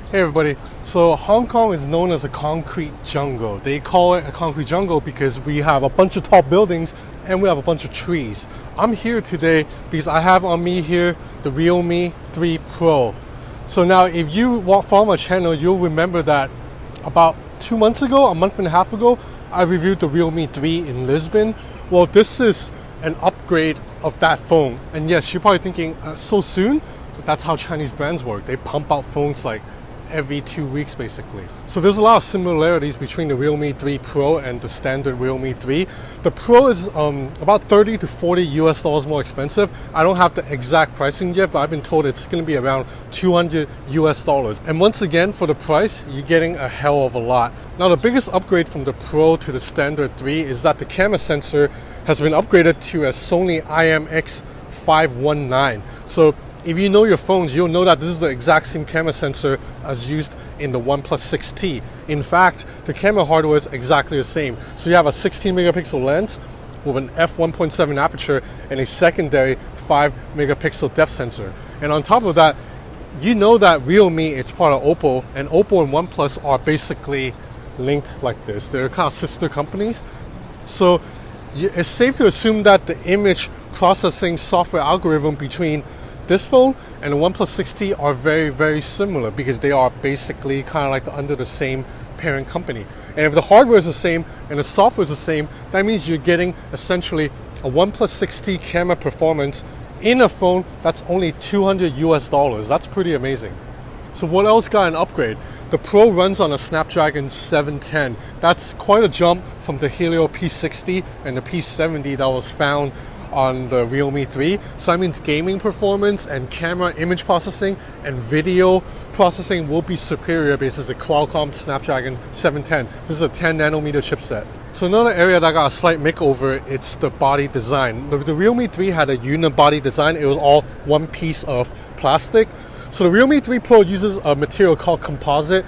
Hey everybody, so Hong Kong is known as a concrete jungle. They call it a concrete jungle because we have a bunch of tall buildings and we have a bunch of trees. I'm here today because I have on me here the Realme 3 Pro. So now if you follow my channel, you'll remember that about 2 months ago, a month and a half ago, I reviewed the Realme 3 in Lisbon. Well, this is an upgrade of that phone. And yes, you're probably thinking, so soon? But that's how Chinese brands work. They pump out phones like every 2 weeks basically. So there's a lot of similarities between the Realme 3 Pro and the standard Realme 3. The Pro is about 30 to 40 US dollars more expensive. I don't have the exact pricing yet, but I've been told it's going to be around 200 US dollars. And once again, for the price, you're getting a hell of a lot. Now the biggest upgrade from the Pro to the standard 3 is that the camera sensor has been upgraded to a Sony IMX519. So if you know your phones, you'll know that this is the exact same camera sensor as used in the OnePlus 6T. In fact, the camera hardware is exactly the same. So you have a 16 megapixel lens with an f1.7 aperture and a secondary 5 megapixel depth sensor. And on top of that, you know that Realme, it's part of Oppo, and Oppo and OnePlus are basically linked like this. They're kind of sister companies. So it's safe to assume that the image processing software algorithm between this phone and the OnePlus 6T are very, very similar because they are basically kind of like under the same parent company. And if the hardware is the same and the software is the same, that means you're getting essentially a OnePlus 6T camera performance in a phone that's only 200 US dollars. That's pretty amazing. So what else got an upgrade? The Pro runs on a Snapdragon 710. That's quite a jump from the Helio P60 and the P70 that was found on the Realme 3. So that means gaming performance and camera image processing and video processing will be superior because the Qualcomm Snapdragon 710. This is a 10 nanometer chipset. So another area that got a slight makeover, it's the body design. The Realme 3 had a unibody design. It was all one piece of plastic. So the Realme 3 Pro uses a material called composite.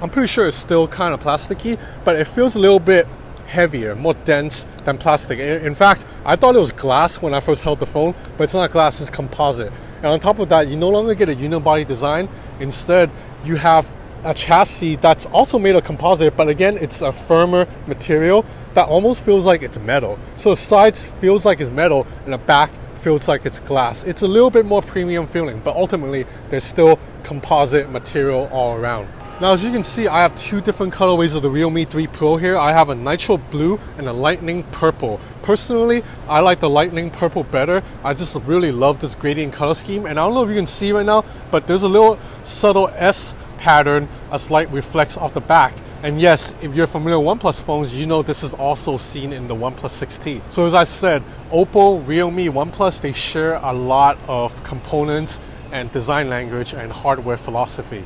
I'm pretty sure it's still kind of plasticky, but it feels a little bit heavier, more dense than plastic. In fact, I thought it was glass when I first held the phone, but it's not glass, it's composite. And on top of that, you no longer get a unibody design. Instead, you have a chassis that's also made of composite, but again, it's a firmer material that almost feels like it's metal. So the sides feels like it's metal and the back feels like it's glass. It's a little bit more premium feeling, but ultimately, there's still composite material all around. Now, as you can see, I have two different colorways of the Realme 3 Pro here. I have a nitro blue and a lightning purple. Personally, I like the lightning purple better. I just really love this gradient color scheme. And I don't know if you can see right now, but there's a little subtle S pattern as light reflects off the back. And yes, if you're familiar with OnePlus phones, you know this is also seen in the OnePlus 6T. So as I said, Oppo, Realme, OnePlus, they share a lot of components and design language and hardware philosophy.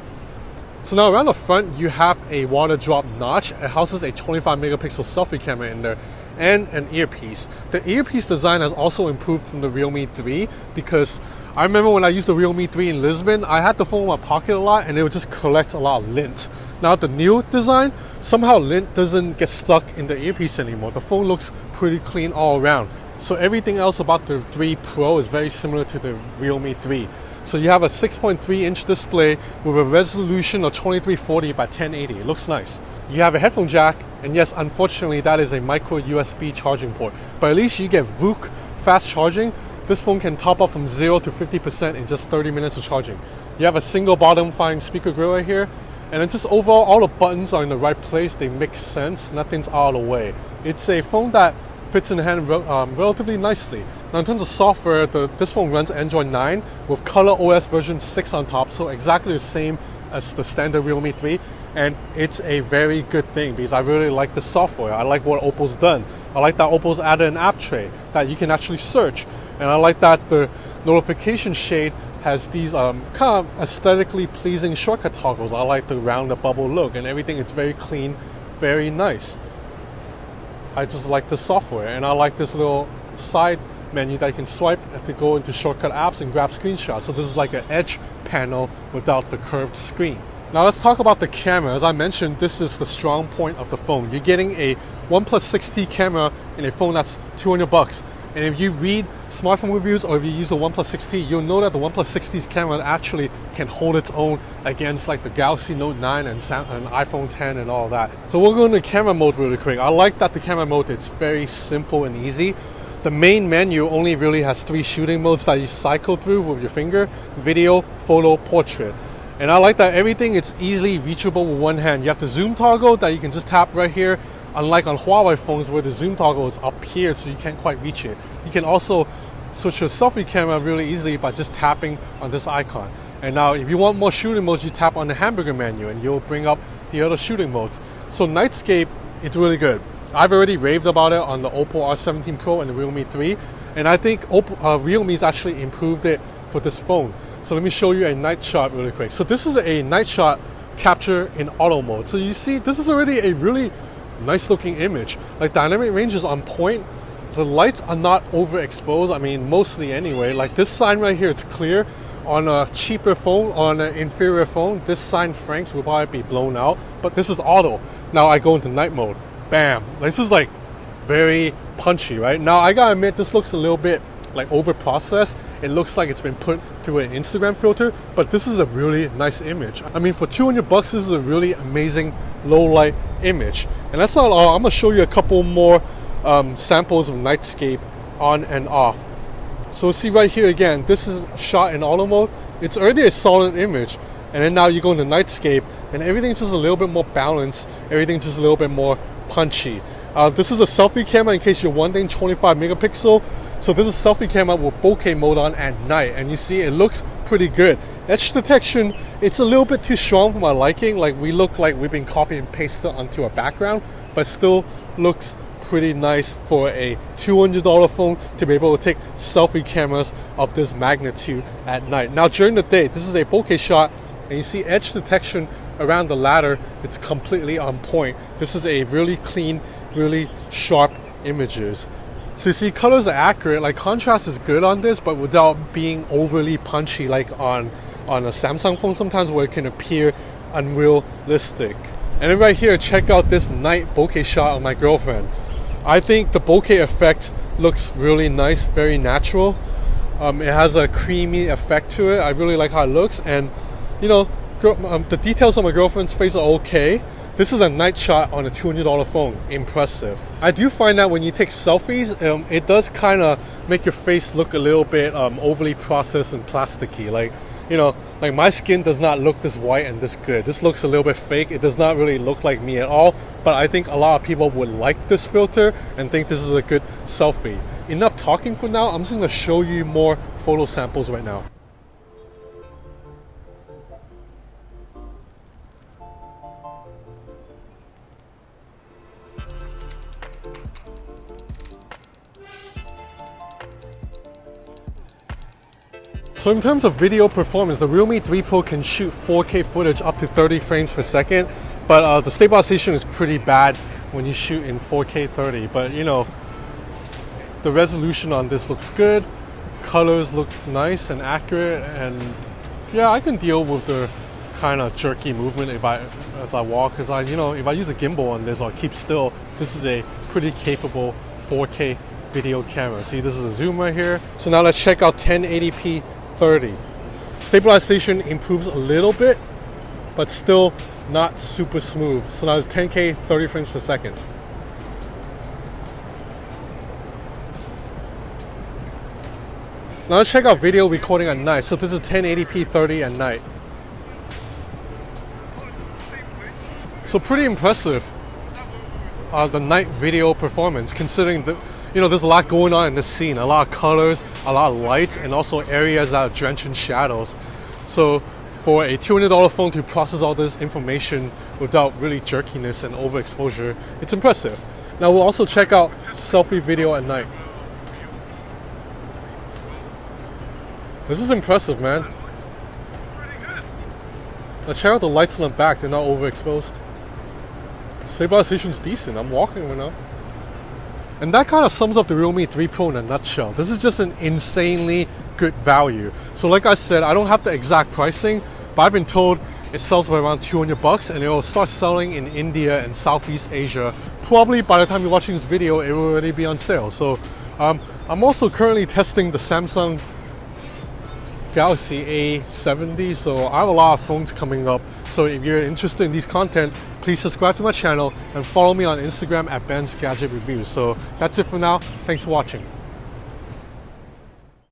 So now around the front, you have a water drop notch. It houses a 25 megapixel selfie camera in there and an earpiece. The earpiece design has also improved from the Realme 3 because I remember when I used the Realme 3 in Lisbon, I had the phone in my pocket a lot and it would just collect a lot of lint. Now the new design, somehow lint doesn't get stuck in the earpiece anymore. The phone looks pretty clean all around. So everything else about the 3 Pro is very similar to the Realme 3. So you have a 6.3 inch display with a resolution of 2340 by 1080. It looks nice. You have a headphone jack, and yes, unfortunately that is a micro USB charging port. But at least you get VOOC fast charging. This phone can top up from 0 to 50% in just 30 minutes of charging. You have a single bottom firing speaker grill right here. And then just overall, all the buttons are in the right place. They make sense. Nothing's out of the way. It's a phone that fits in the hand relatively nicely. Now in terms of software, this phone runs Android 9 with ColorOS version 6 on top, so exactly the same as the standard Realme 3, and it's a very good thing because I really like the software. I like what Oppo's done. I like that Oppo's added an app tray that you can actually search, and I like that the notification shade has these kind of aesthetically pleasing shortcut toggles. I like the rounded bubble look and everything. It's very clean, very nice. I just like the software, and I like this little side menu that you can swipe to go into shortcut apps and grab screenshots. So this is like an edge panel without the curved screen. Now let's talk about the camera. As I mentioned, this is the strong point of the phone. You're getting a OnePlus 6T camera in a phone that's $200. And if you read smartphone reviews or if you use the OnePlus 6T, you'll know that the OnePlus 6T's camera actually can hold its own against like the Galaxy Note 9 and iPhone 10 and all that. So we'll go into camera mode really quick. I like that the camera mode, it's very simple and easy. The main menu only really has 3 shooting modes that you cycle through with your finger: video, photo, portrait. And I like that everything is easily reachable with one hand. You have the zoom toggle that you can just tap right here, unlike on Huawei phones where the zoom toggle is up here so you can't quite reach it. You can also switch your selfie camera really easily by just tapping on this icon. And now if you want more shooting modes, you tap on the hamburger menu and you'll bring up the other shooting modes. So Nightscape, it's really good. I've already raved about it on the Oppo R17 Pro and the Realme 3, and I think Realme's actually improved it for this phone. So let me show you a night shot really quick. So this is a night shot capture in auto mode. So you see, this is already a really nice looking image. Like, dynamic range is on point. The lights are not overexposed. I mean, mostly anyway. Like this sign right here, it's clear. On a cheaper phone, on an inferior phone, this sign Franks will probably be blown out. But this is auto. Now I go into night mode. Bam. This is like very punchy, right? Now I gotta admit, this looks a little bit like over processed. It looks like it's been put through an Instagram filter, but this is a really nice image. I mean, for 200 bucks, this is a really amazing low light image. And that's not all. I'm gonna show you a couple more samples of Nightscape on and off. So see right here again, this is shot in auto mode. It's already a solid image. And then now you go into Nightscape and everything's just a little bit more balanced. Everything's just a little bit more punchy. This is a selfie camera in case you're wondering, 25 megapixel. So this is selfie camera with bokeh mode on at night, and you see it looks pretty good. Edge detection, it's a little bit too strong for my liking. Like, we look like we've been copy and pasted onto a background, but still looks pretty nice for a $200 phone to be able to take selfie cameras of this magnitude at night. Now during the day, this is a bokeh shot, and you see edge detection around the ladder. It's completely on point. This is a really clean, really sharp images. So you see, colors are accurate. Like, contrast is good on this, but without being overly punchy like on a Samsung phone sometimes, where it can appear unrealistic. And then right here, check out this night bokeh shot of my girlfriend. I think the bokeh effect looks really nice, very natural. It has a creamy effect to it. I really like how it looks, and you know, the details on my girlfriend's face are okay. This is a night shot on a $200 phone. Impressive. I do find that when you take selfies, it does kind of make your face look a little bit overly processed and plasticky. Like, you know, like my skin does not look this white and this good. This looks a little bit fake. It does not really look like me at all. But I think a lot of people would like this filter and think this is a good selfie. Enough talking for now. I'm just going to show you more photo samples right now. So in terms of video performance, the Realme 3 Pro can shoot 4K footage up to 30 frames per second, but the stabilization is pretty bad when you shoot in 4K 30. But you know, the resolution on this looks good, colors look nice and accurate, and yeah, I can deal with the kind of jerky movement as I walk, because if I use a gimbal on this or keep still, this is a pretty capable 4K video camera. See, this is a zoom right here. So now let's check out 1080p 30. Stabilization improves a little bit, but still not super smooth. So now it's 10K 30 frames per second. Now let's check out video recording at night. So this is 1080p 30 at night. So pretty impressive, the night video performance, considering there's a lot going on in this scene, a lot of colors, a lot of lights, and also areas that are drenched in shadows. So for a $200 phone to process all this information without really jerkiness and overexposure, it's impressive. Now we'll also check out selfie video at night. This is impressive, man. Now check out the lights on the back, they're not overexposed. Stabilization's decent, I'm walking right now. And that kind of sums up the Realme 3 Pro in a nutshell. This is just an insanely good value. So like I said, I don't have the exact pricing, but I've been told it sells for around 200 bucks, and it will start selling in India and Southeast Asia. Probably by the time you're watching this video, it will already be on sale. So I'm also currently testing the Samsung Galaxy A70, so I have a lot of phones coming up. So if you're interested in these content, please subscribe to my channel and follow me on Instagram at Ben's Gadget Reviews. So that's it for now. Thanks for watching.